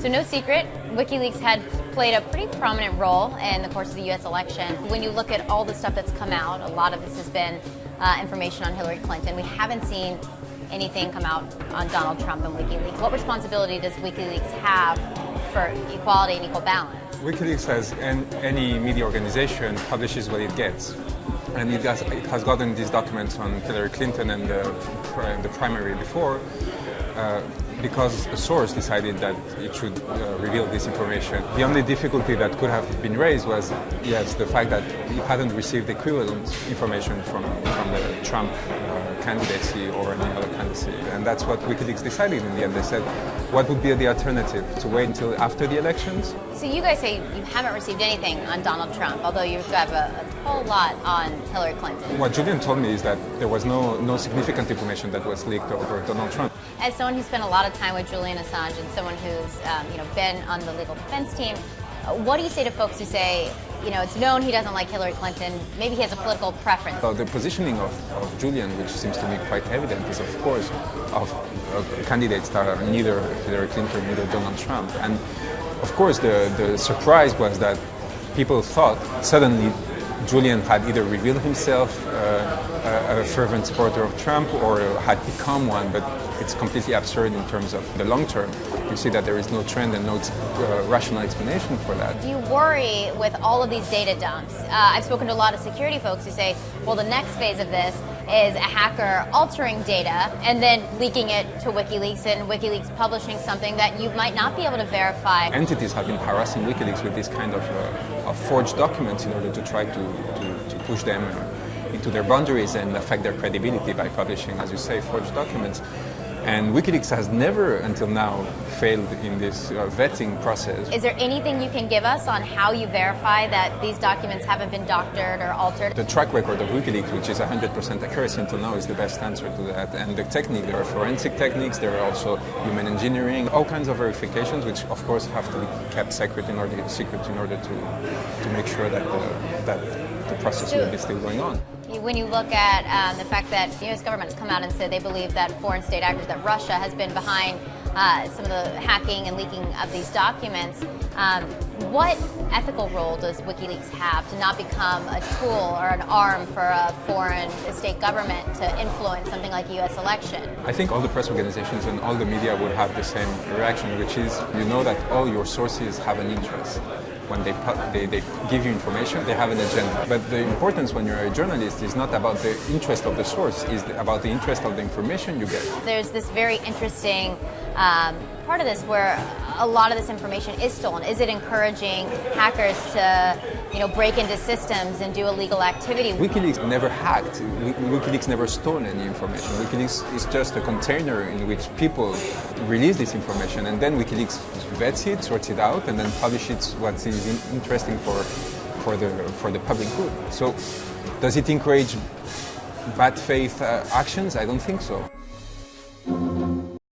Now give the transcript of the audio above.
So no secret, WikiLeaks had played a pretty prominent role in the course of the U.S. election. When you look at all the stuff that's come out, a lot of this has been information on Hillary Clinton. We haven't seen anything come out on Donald Trump and WikiLeaks. What responsibility does WikiLeaks have for equality and equal balance? WikiLeaks, as any media organization, publishes what it gets. And it has gotten these documents on Hillary Clinton and the primary before because a source decided that it should reveal this information. The only difficulty that could have been raised was, yes, the fact that it hadn't received equivalent information from the Trump candidacy or any other candidacy. And that's what WikiLeaks decided in the end. They said, what would be the alternative? To wait until after the elections? So you guys say you haven't received anything on Donald Trump, although you've got a whole lot on Hillary Clinton. What Julian told me is that there was no significant information that was leaked over Donald Trump. As someone who spent a lot of time with Julian Assange and someone who's been on the legal defense team, what do you say to folks who say, it's known he doesn't like Hillary Clinton, maybe he has a political preference? So the positioning of Julian, which seems to me quite evident, is of course of candidates that are neither Hillary Clinton, neither Donald Trump. And of course the surprise was that people thought suddenly Julian had either revealed himself a fervent supporter of Trump or had become one, but it's completely absurd in terms of the long term. You see that there is no trend and no rational explanation for that. Do you worry with all of these data dumps? I've spoken to a lot of security folks who say, well, the next phase of this is a hacker altering data and then leaking it to WikiLeaks and WikiLeaks publishing something that you might not be able to verify. Entities have been harassing WikiLeaks with this kind of forged documents in order to try to push them into their boundaries and affect their credibility by publishing, as you say, forged documents. And WikiLeaks has never, until now, failed in this vetting process. Is there anything you can give us on how you verify that these documents haven't been doctored or altered? The track record of WikiLeaks, which is 100% accuracy until now, is the best answer to that. And the technique, there are forensic techniques, there are also human engineering, all kinds of verifications, which of course have to be kept secret in order to make sure that the process will be still going on. When you look at the fact that the U.S. government has come out and said they believe that foreign state actors, that Russia has been behind some of the hacking and leaking of these documents, what ethical role does WikiLeaks have to not become a tool or an arm for a foreign state government to influence something like a U.S. election? I think all the press organizations and all the media would have the same reaction, which is you know that all your sources have an interest. When they give you information, they have an agenda. But the importance when you're a journalist is not about the interest of the source, it's about the interest of the information you get. There's this very interesting part of this where a lot of this information is stolen. Is it encouraging hackers to break into systems and do illegal activity? WikiLeaks never hacked. WikiLeaks never stole any information. WikiLeaks is just a container in which people release this information, and then WikiLeaks vets it, sorts it out, and then publishes what is interesting for the public good. So, does it encourage bad faith actions? I don't think so.